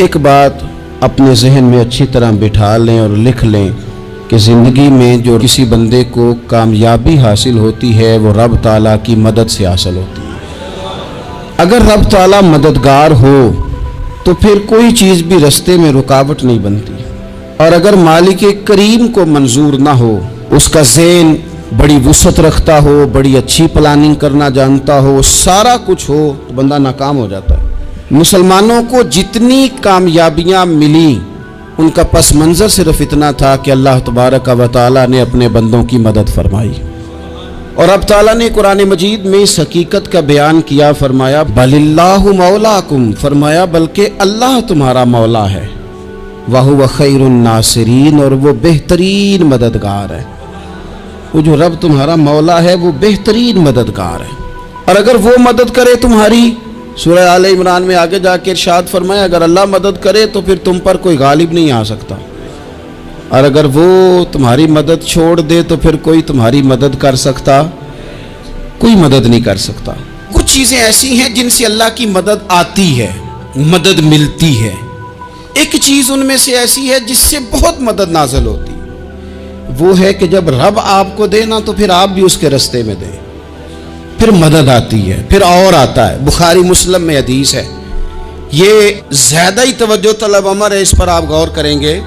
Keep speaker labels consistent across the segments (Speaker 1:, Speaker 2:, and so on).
Speaker 1: ایک بات اپنے ذہن میں اچھی طرح بٹھا لیں اور لکھ لیں کہ زندگی میں جو کسی بندے کو کامیابی حاصل ہوتی ہے وہ رب تعالیٰ کی مدد سے حاصل ہوتی ہے۔ اگر رب تعالیٰ مددگار ہو تو پھر کوئی چیز بھی رستے میں رکاوٹ نہیں بنتی، اور اگر مالک کریم کو منظور نہ ہو، اس کا ذہن بڑی وسعت رکھتا ہو، بڑی اچھی پلاننگ کرنا جانتا ہو، سارا کچھ ہو، تو بندہ ناکام ہو جاتا ہے۔ مسلمانوں کو جتنی کامیابیاں ملی ان کا پس منظر صرف اتنا تھا کہ اللہ تبارک و تعالیٰ نے اپنے بندوں کی مدد فرمائی، اور اب تعالیٰ نے قرآن مجید میں اس حقیقت کا بیان کیا، فرمایا بل اللہ مولاکم، فرمایا بلکہ اللہ تمہارا مولا ہے، وَهُوَ خَيْرُ النَّاصِرِينَ، اور وہ بہترین مددگار ہے۔ وہ جو رب تمہارا مولا ہے وہ بہترین مددگار ہے، اور اگر وہ مدد کرے تمہاری، سورہ آل عمران میں آگے جا کے ارشاد فرمایا اگر اللہ مدد کرے تو پھر تم پر کوئی غالب نہیں آ سکتا، اور اگر وہ تمہاری مدد چھوڑ دے تو پھر کوئی تمہاری مدد کر سکتا؟ کوئی مدد نہیں کر سکتا۔ کچھ چیزیں ایسی ہیں جن سے اللہ کی مدد آتی ہے، مدد ملتی ہے۔ ایک چیز ان میں سے ایسی ہے جس سے بہت مدد نازل ہوتی، وہ ہے کہ جب رب آپ کو دے نا تو پھر آپ بھی اس کے رستے میں دیں، پھر مدد آتی ہے، پھر اور آتا ہے۔ بخاری مسلم میں حدیث ہے، یہ زیادہ ہی توجہ طلب امر ہے، اس پر آپ غور کریں گے۔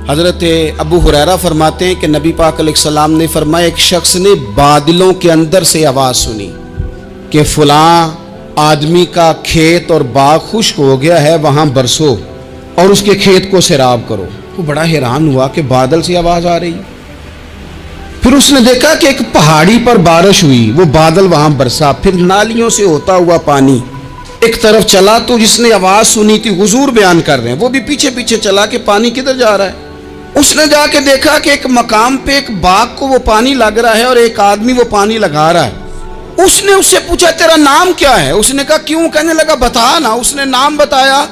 Speaker 1: حضرت ابو ہریرہ فرماتے ہیں کہ نبی پاک علیہ السلام نے فرمایا ایک شخص نے بادلوں کے اندر سے آواز سنی کہ فلاں آدمی کا کھیت اور باغ خشک ہو گیا ہے، وہاں برسو اور اس کے کھیت کو سیراب کرو۔ وہ بڑا حیران ہوا کہ بادل سے آواز آ رہی۔ پھر اس نے دیکھا کہ ایک پہاڑی پر بارش ہوئی، وہ بادل وہاں برسا، پھر نالیوں سے ہوتا ہوا پانی ایک طرف چلا، تو جس نے آواز سنی تھی، حضور بیان کر رہے ہیں، وہ بھی پیچھے پیچھے چلا کہ پانی کدھر جا رہا ہے۔ اس نے جا کے دیکھا کہ ایک مقام پہ ایک باغ کو وہ پانی لگ رہا ہے اور ایک آدمی وہ پانی لگا رہا ہے۔ اس نے اس سے پوچھا تیرا نام کیا ہے؟ اس نے کہا کیوں؟ کہنے لگا بتا نا۔ اس نے نام بتایا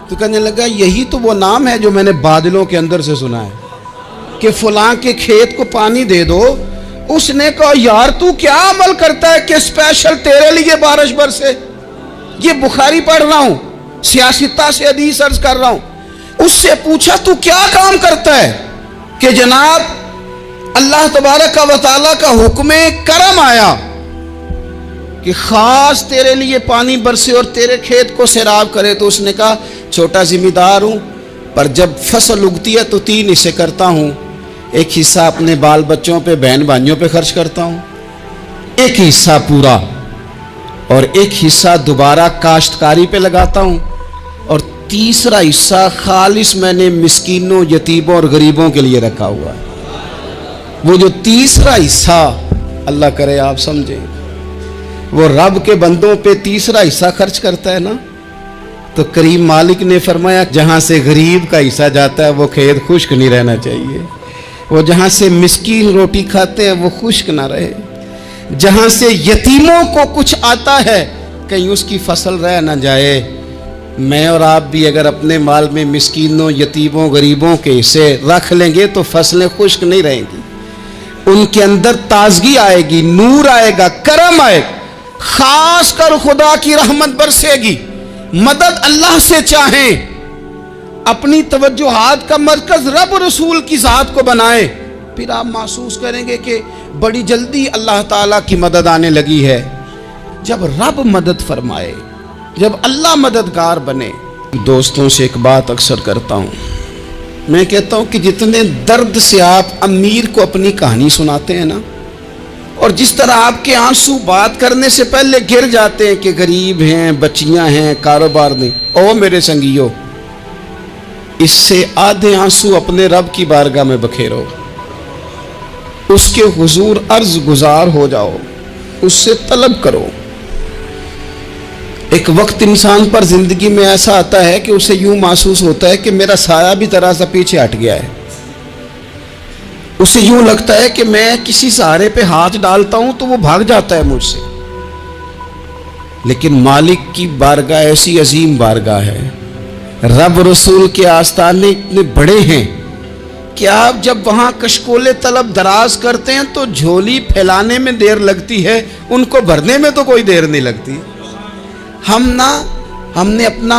Speaker 1: تو کہنے لگا یہی تو وہ نام ہے جو میں نے بادلوں کے اندر سے سنا ہے کہ فلاں کے کھیت کو پانی دے دو۔ اس نے کہا یار تو کیا عمل کرتا ہے کہ اسپیشل تیرے لیے بارش برسے؟ یہ بخاری پڑھ رہا ہوں، سیاستہ سے حدیث عرض کر رہا ہوں۔ اس سے پوچھا تو کیا کام کرتا ہے کہ جناب اللہ تبارک و تعالیٰ کا حکم کرم آیا کہ خاص تیرے لیے پانی برسے اور تیرے کھیت کو سیراب کرے؟ تو اس نے کہا چھوٹا ذمہ دار ہوں، پر جب فصل اگتی ہے تو 3 حصے کرتا ہوں، ایک حصہ اپنے بال بچوں پہ بہن بھائیوں پہ خرچ کرتا ہوں، ایک حصہ پورا، اور ایک حصہ دوبارہ کاشتکاری پہ لگاتا ہوں، اور تیسرا حصہ خالص میں نے مسکینوں، یتیموں اور غریبوں کے لیے رکھا ہوا ہے۔ وہ جو تیسرا حصہ اللہ کرے آپ سمجھیں، وہ رب کے بندوں پہ تیسرا حصہ خرچ کرتا ہے نا، تو کریم مالک نے فرمایا جہاں سے غریب کا حصہ جاتا ہے وہ کھیت خشک نہیں رہنا چاہیے، وہ جہاں سے مسکین روٹی کھاتے ہیں وہ خشک نہ رہے، جہاں سے یتیموں کو کچھ آتا ہے کہیں اس کی فصل رہ نہ جائے۔ میں اور آپ بھی اگر اپنے مال میں مسکینوں، یتیموں، غریبوں کے حصے رکھ لیں گے تو فصلیں خشک نہیں رہیں گی، ان کے اندر تازگی آئے گی، نور آئے گا، کرم آئے گا، خاص کر خدا کی رحمت برسے گی۔ مدد اللہ سے چاہیں، اپنی توجہات کا مرکز رب رسول کی ذات کو بنائیں، پھر آپ محسوس کریں گے کہ بڑی جلدی اللہ تعالیٰ کی مدد آنے لگی ہے۔ جب رب مدد فرمائے، جب اللہ مددگار بنے۔ دوستوں سے ایک بات اکثر کرتا ہوں، میں کہتا ہوں کہ جتنے درد سے آپ امیر کو اپنی کہانی سناتے ہیں نا، اور جس طرح آپ کے آنسو بات کرنے سے پہلے گر جاتے ہیں کہ غریب ہیں، بچیاں ہیں، کاروبار نہیں، او میرے سنگیو، اس سے آدھے آنسو اپنے رب کی بارگاہ میں بکھیرو، اس کے حضور عرض گزار ہو جاؤ، اس سے طلب کرو۔ ایک وقت انسان پر زندگی میں ایسا آتا ہے کہ اسے یوں محسوس ہوتا ہے کہ میرا سایہ بھی ذرا سا پیچھے ہٹ گیا ہے، اسے یوں لگتا ہے کہ میں کسی سہارے پہ ہاتھ ڈالتا ہوں تو وہ بھاگ جاتا ہے مجھ سے، لیکن مالک کی بارگاہ ایسی عظیم بارگاہ ہے، رب رسول کے آستانے اتنے بڑے ہیں کہ آپ جب وہاں کشکول طلب دراز کرتے ہیں تو جھولی پھیلانے میں دیر لگتی ہے، ان کو بھرنے میں تو کوئی دیر نہیں لگتی۔ ہم نے اپنا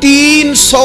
Speaker 1: 300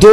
Speaker 1: 2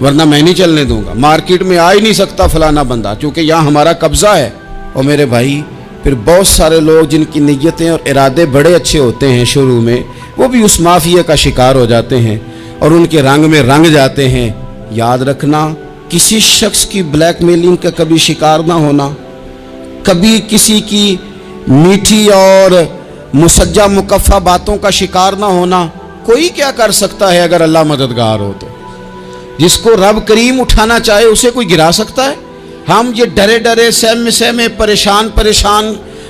Speaker 1: ورنہ میں نہیں چلنے دوں گا، مارکیٹ میں آ ہی نہیں سکتا فلانا بندہ، چونکہ یہاں ہمارا قبضہ ہے۔ اور میرے بھائی پھر بہت سارے لوگ جن کی نیتیں اور ارادے بڑے اچھے ہوتے ہیں شروع میں، وہ بھی اس مافیے کا شکار ہو جاتے ہیں اور ان کے رنگ میں رنگ جاتے ہیں۔ یاد رکھنا، کسی شخص کی بلیک میلنگ کا کبھی شکار نہ ہونا، کبھی کسی کی میٹھی اور مسجع مکفہ باتوں کا شکار نہ ہونا۔ کوئی کیا کر سکتا ہے اگر اللہ مددگار ہو تو؟ جس کو رب کریم اٹھانا چاہے اسے کوئی گرا سکتا ہے؟ ہم یہ ڈرے ڈرے سہمے پریشان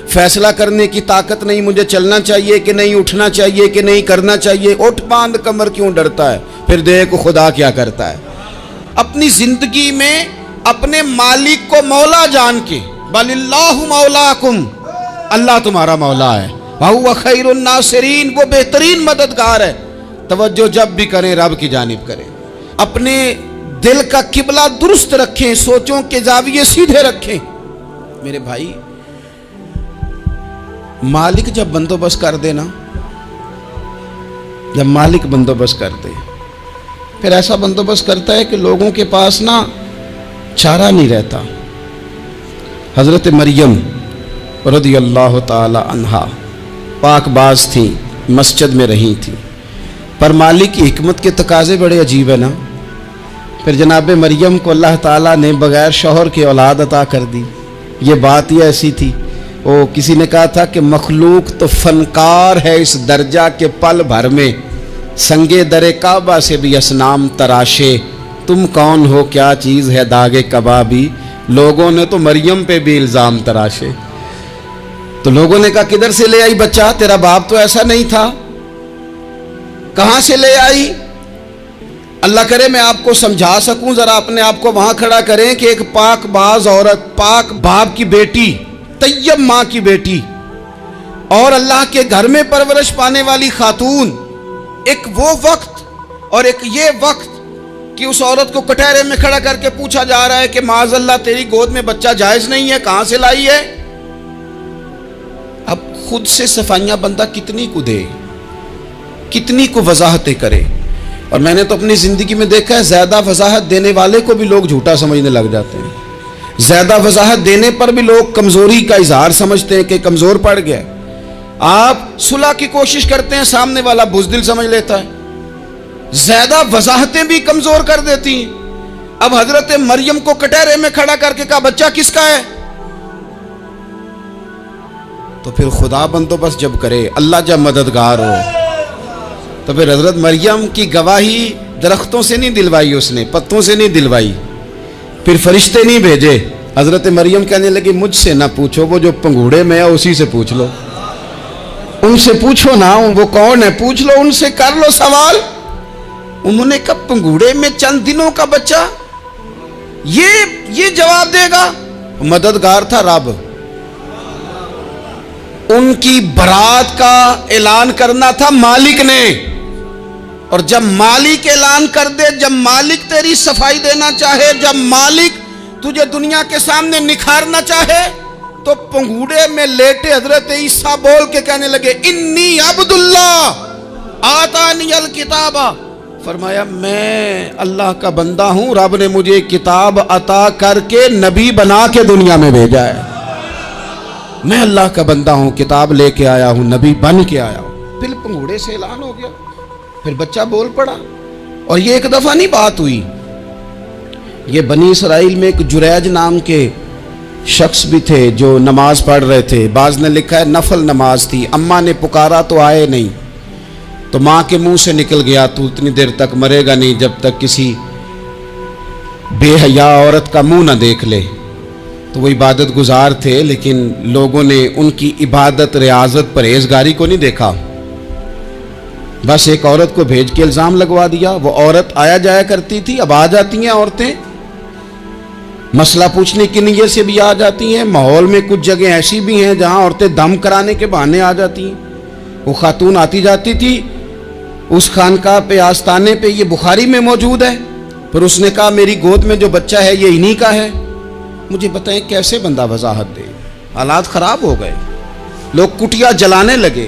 Speaker 1: فیصلہ کرنے کی طاقت نہیں، مجھے چلنا چاہیے کہ نہیں، اٹھنا چاہیے کہ نہیں، کرنا چاہیے، اٹھ باندھ کمر کیوں ڈرتا ہے؟ پھر دیکھو خدا کیا کرتا ہے۔ اپنی زندگی میں اپنے مالک کو مولا جان کے، بل اللہ مولاکم، اللہ تمہارا مولا ہے، وَهُوَ خَيْرُ النَّاصِرِينَ، وہ بہترین مددگار ہے۔ توجہ جب بھی کریں رب کی جانب کریں، اپنے دل کا قبلہ درست رکھیں، سوچوں کے زاویے سیدھے رکھیں۔ میرے بھائی مالک جب بندوبست کر دے نا، جب مالک بندوبست کر دے، پھر ایسا بندوبست کرتا ہے کہ لوگوں کے پاس نا چارہ نہیں رہتا۔ حضرت مریم رضی اللہ تعالی عنہا پاک باز تھیں، مسجد میں رہی تھیں، پر مالک کی حکمت کے تقاضے بڑے عجیب ہیں نا۔ پھر جناب مریم کو اللہ تعالیٰ نے بغیر شوہر کے اولاد عطا کر دی۔ یہ بات ہی ایسی تھی، وہ کسی نے کہا تھا کہ مخلوق تو فنکار ہے اس درجہ کے پل بھر میں سنگے در کعبہ سے بھی اصنام تراشے، تم کون ہو کیا چیز ہے داغے کبابی، لوگوں نے تو مریم پہ بھی الزام تراشے۔ تو لوگوں نے کہا کدھر سے لے آئی بچہ، تیرا باپ تو ایسا نہیں تھا، کہاں سے لے آئی؟ اللہ کرے میں آپ کو سمجھا سکوں، ذرا اپنے آپ کو وہاں کھڑا کریں کہ ایک پاک باز عورت، پاک باپ کی بیٹی، طیب ماں کی بیٹی، اور اللہ کے گھر میں پرورش پانے والی خاتون، ایک وہ وقت اور ایک یہ وقت کہ اس عورت کو کٹہرے میں کھڑا کر کے پوچھا جا رہا ہے کہ معاذ اللہ تیری گود میں بچہ جائز نہیں ہے، کہاں سے لائی ہے؟ اب خود سے صفائیاں بندہ کتنی کو دے، کتنی کو وضاحتیں کرے۔ اور میں نے تو اپنی زندگی میں دیکھا ہے زیادہ وضاحت دینے والے کو بھی لوگ جھوٹا سمجھنے لگ جاتے ہیں، زیادہ وضاحت دینے پر بھی لوگ کمزوری کا اظہار سمجھتے ہیں کہ کمزور پڑ گیا۔ آپ صلح کی کوشش کرتے ہیں، سامنے والا بزدل سمجھ لیتا ہے، زیادہ وضاحتیں بھی کمزور کر دیتی ہیں۔ اب حضرت مریم کو کٹہرے میں کھڑا کر کے کہا بچہ کس کا ہے؟ تو پھر خدا بندوبست جب کرے، اللہ جب مددگار ہو، تو پھر حضرت مریم کی گواہی درختوں سے نہیں دلوائی، اس نے پتوں سے نہیں دلوائی، پھر فرشتے نہیں بھیجے۔ حضرت مریم کہنے لگی مجھ سے نہ پوچھو، وہ جو پنگوڑے میں ہے اسی سے پوچھ لو، ان سے پوچھو نا، وہ کون ہے پوچھ لو، ان سے کر لو سوال۔ انہوں نے کہا پنگوڑے میں چند دنوں کا بچہ یہ جواب دے گا؟ مددگار تھا رب، ان کی برات کا اعلان کرنا تھا مالک نے، اور جب مالک اعلان کر دے، جب مالک تیری صفائی دینا چاہے، جب مالک تجھے دنیا کے سامنے نکھارنا چاہے، تو پنگوڑے میں لیٹے حضرت عیسیٰ بول کے کہنے لگے انی عبداللہ آتانی الکتاب، فرمایا میں اللہ کا بندہ ہوں، رب نے مجھے کتاب عطا کر کے نبی بنا کے دنیا میں بھیجا ہے، میں اللہ کا بندہ ہوں، کتاب لے کے آیا ہوں، نبی بن کے آیا ہوں۔ پھر پنگوڑے سے اعلان ہو گیا، پھر بچہ بول پڑا۔ اور یہ ایک دفعہ نہیں بات ہوئی، یہ بنی اسرائیل میں ایک جریج نام کے شخص بھی تھے جو نماز پڑھ رہے تھے، بعض نے لکھا ہے نفل نماز تھی، اماں نے پکارا تو آئے نہیں، تو ماں کے منہ سے نکل گیا تو اتنی دیر تک مرے گا نہیں جب تک کسی بے حیا عورت کا منہ نہ دیکھ لے۔ تو وہ عبادت گزار تھے، لیکن لوگوں نے ان کی عبادت، ریاضت، پرہیزگاری کو نہیں دیکھا، بس ایک عورت کو بھیج کے الزام لگوا دیا۔ وہ عورت آیا جایا کرتی تھی، اب آ جاتی ہیں عورتیں، مسئلہ پوچھنے کی نیت سے بھی آ جاتی ہیں۔ ماحول میں کچھ جگہ ایسی بھی ہیں جہاں عورتیں دم کرانے کے بہانے آ جاتی ہیں۔ وہ خاتون آتی جاتی تھی اس خانقاہ پہ، آستانے پہ، یہ بخاری میں موجود ہے۔ پھر اس نے کہا میری گود میں جو بچہ ہے یہ انہی کا ہے۔ مجھے بتائیں کیسے بندہ وضاحت دے؟ حالات خراب ہو گئے، لوگ کٹیا جلانے لگے،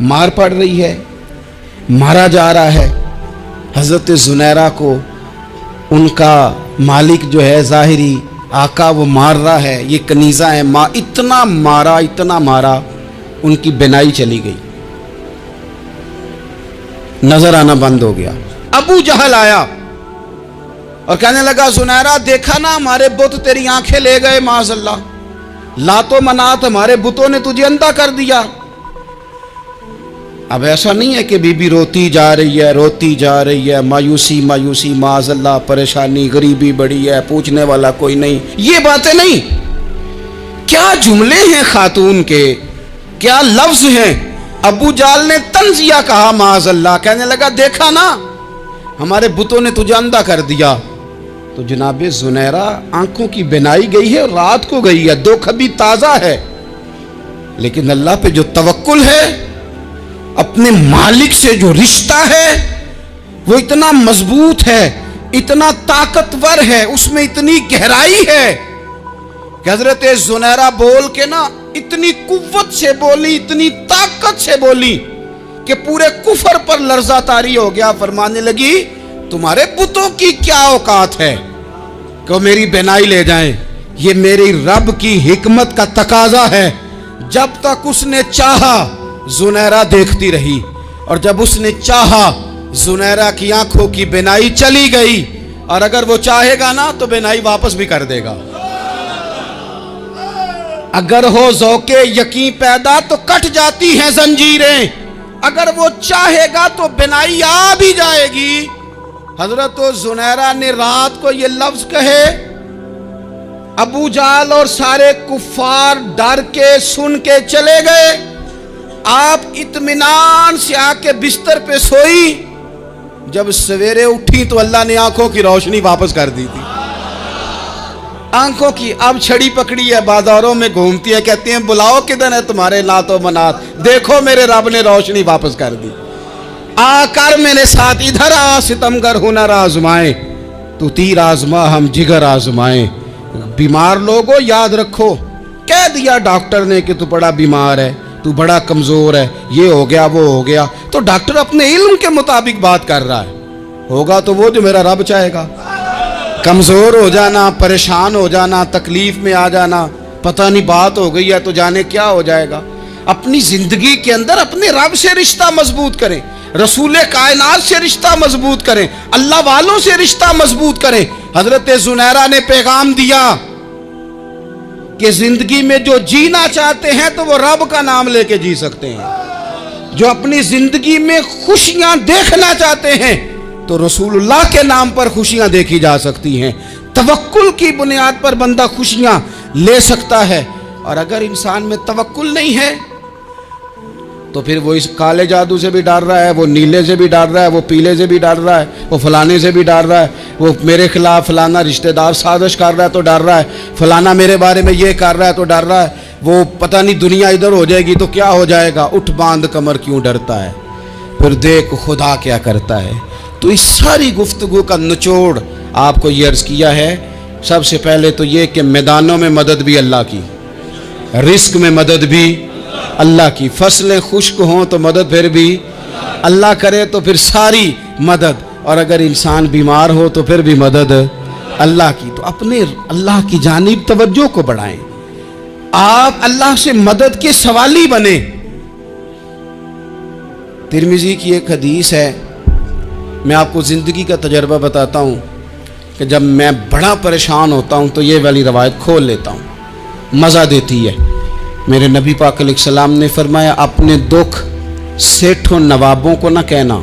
Speaker 1: مار پڑ رہی ہے, مارا جا رہا ہے. حضرت زنیرہ کو ان کا مالک جو ہے ظاہری آقا وہ مار رہا ہے, یہ کنیزہ ہے. اتنا مارا ان کی بینائی چلی گئی, نظر آنا بند ہو گیا. ابو جہل آیا اور کہنے لگا زنیرہ دیکھا نا ہمارے بت تیری آنکھیں لے گئے, معاذ اللہ, لات و منات ہمارے بتوں نے تجھے اندھا کر دیا. اب ایسا نہیں ہے کہ بی بی روتی جا رہی ہے, مایوسی معاذ اللہ, پریشانی, غریبی بڑی ہے, پوچھنے والا کوئی نہیں, یہ باتیں نہیں. کیا جملے ہیں خاتون کے, کیا لفظ ہیں. ابو جال نے تنزیہ کہا معاذ اللہ, کہنے لگا دیکھا نا ہمارے بتوں نے تجھے اندھا کر دیا. تو جناب زنیرہ آنکھوں کی بینائی گئی ہے, رات کو گئی ہے, دکھ ابھی تازہ ہے, لیکن اللہ پہ جو توکل ہے, اپنے مالک سے جو رشتہ ہے وہ اتنا مضبوط ہے, اتنا طاقتور ہے, اس میں اتنی گہرائی ہے کہ حضرت زنیرہ بول کے نا اتنی قوت سے بولی, اتنی طاقت سے بولی کہ پورے کفر پر لرزہ طاری ہو گیا. فرمانے لگی تمہارے بتوں کی کیا اوقات ہے کہ وہ میری بینائی لے جائیں, یہ میری رب کی حکمت کا تقاضا ہے. جب تک اس نے چاہا زنیرہ دیکھتی رہی, اور جب اس نے چاہا زنیرہ کی آنکھوں کی بینائی چلی گئی, اور اگر وہ چاہے گا نا تو بینائی واپس بھی کر دے گا. اگر ہو ذوق یقین پیدا تو کٹ جاتی ہیں زنجیریں, اگر وہ چاہے گا تو بینائی آ بھی جائے گی. حضرت زنیرہ نے رات کو یہ لفظ کہے, ابو جال اور سارے کفار ڈر کے سن کے چلے گئے. آپ اطمینان سے آ کے بستر پہ سوئی. جب سویرے اٹھی تو اللہ نے آنکھوں کی روشنی واپس کر دی تھی. آنکھوں کی اب چھڑی پکڑی ہے, بازاروں میں گھومتی ہے, کہتے ہیں بلاؤ کدھر ہے تمہارے لات و منات, دیکھو میرے رب نے روشنی واپس کر دی. آ کر میرے ساتھ ادھر آ, ستمگر ہنر آزمائیں, تو تیر آزما ہم جگر آزمائیں. بیمار لوگوں یاد رکھو, کہہ دیا ڈاکٹر نے کہ تو بڑا بیمار ہے, تو بڑا کمزور ہے, یہ ہو گیا وہ ہو گیا, تو ڈاکٹر اپنے علم کے مطابق بات کر رہا ہے. ہوگا تو وہ جو میرا رب چاہے گا. کمزور ہو جانا, پریشان ہو جانا, تکلیف میں آ جانا, پتہ نہیں بات ہو گئی ہے تو جانے کیا ہو جائے گا. اپنی زندگی کے اندر اپنے رب سے رشتہ مضبوط کریں, رسول کائنات سے رشتہ مضبوط کریں, اللہ والوں سے رشتہ مضبوط کریں. حضرت زنیرہ نے پیغام دیا کہ زندگی میں جو جینا چاہتے ہیں تو وہ رب کا نام لے کے جی سکتے ہیں. جو اپنی زندگی میں خوشیاں دیکھنا چاہتے ہیں تو رسول اللہ کے نام پر خوشیاں دیکھی جا سکتی ہیں. توکل کی بنیاد پر بندہ خوشیاں لے سکتا ہے. اور اگر انسان میں توکل نہیں ہے تو پھر وہ اس کالے جادو سے بھی ڈر رہا ہے, وہ نیلے سے بھی ڈر رہا ہے, وہ پیلے سے بھی ڈر رہا ہے, وہ فلانے سے بھی ڈر رہا ہے, وہ میرے خلاف فلانا رشتہ دار سازش کر رہا ہے تو ڈر رہا ہے, فلانا میرے بارے میں یہ کر رہا ہے تو ڈر رہا ہے, وہ پتہ نہیں دنیا ادھر ہو جائے گی تو کیا ہو جائے گا. اٹھ باندھ کمر کیوں ڈرتا ہے, پھر دیکھ خدا کیا کرتا ہے. تو اس ساری گفتگو کا نچوڑ آپ کو یہ عرض کیا ہے. سب سے پہلے تو یہ کہ میدانوں میں مدد بھی اللہ کی, رزق میں مدد بھی اللہ کی, فصلیں خشک ہوں تو مدد پھر بھی اللہ کرے تو پھر ساری مدد, اور اگر انسان بیمار ہو تو پھر بھی مدد اللہ کی. تو اپنے اللہ کی جانب توجہ کو بڑھائیں, آپ اللہ سے مدد کے سوالی بنیں. ترمذی کی ایک حدیث ہے, میں آپ کو زندگی کا تجربہ بتاتا ہوں کہ جب میں بڑا پریشان ہوتا ہوں تو یہ والی روایت کھول لیتا ہوں, مزہ دیتی ہے. میرے نبی پاک علیہ السلام نے فرمایا اپنے دکھ سیٹھوں نوابوں کو نہ کہنا,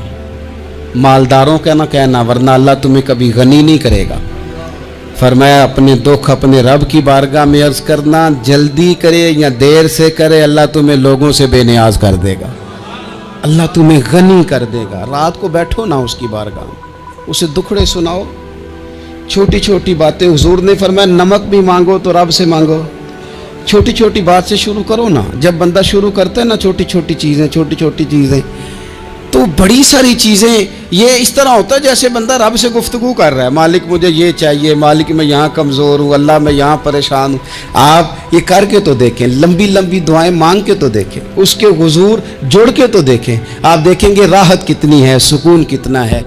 Speaker 1: مالداروں کا نہ کہنا, ورنہ اللہ تمہیں کبھی غنی نہیں کرے گا. فرمایا اپنے دکھ اپنے رب کی بارگاہ میں عرض کرنا, جلدی کرے یا دیر سے کرے اللہ تمہیں لوگوں سے بے نیاز کر دے گا, اللہ تمہیں غنی کر دے گا. رات کو بیٹھو نا اس کی بارگاہ میں, اسے دکھڑے سناؤ, چھوٹی چھوٹی باتیں. حضور نے فرمایا نمک بھی مانگو تو رب سے مانگو, چھوٹی چھوٹی بات سے شروع کرو نا. جب بندہ شروع کرتا ہے نا چھوٹی چھوٹی چیزیں تو تو بڑی ساری چیزیں یہ اس طرح ہوتا ہے جیسے بندہ رب سے گفتگو کر رہا ہے، مالک مجھے یہ چاہیے، مالک میں یہاں کمزور ہوں، اللہ میں یہاں پریشان ہوں۔ آپ یہ کر کے تو دیکھیں، لمبی لمبی دعائیں مانگ کے تو دیکھیں، اس کے حضور جڑ کے تو دیکھیں، آپ دیکھیں گے راحت کتنی ہے، سکون کتنا ہے۔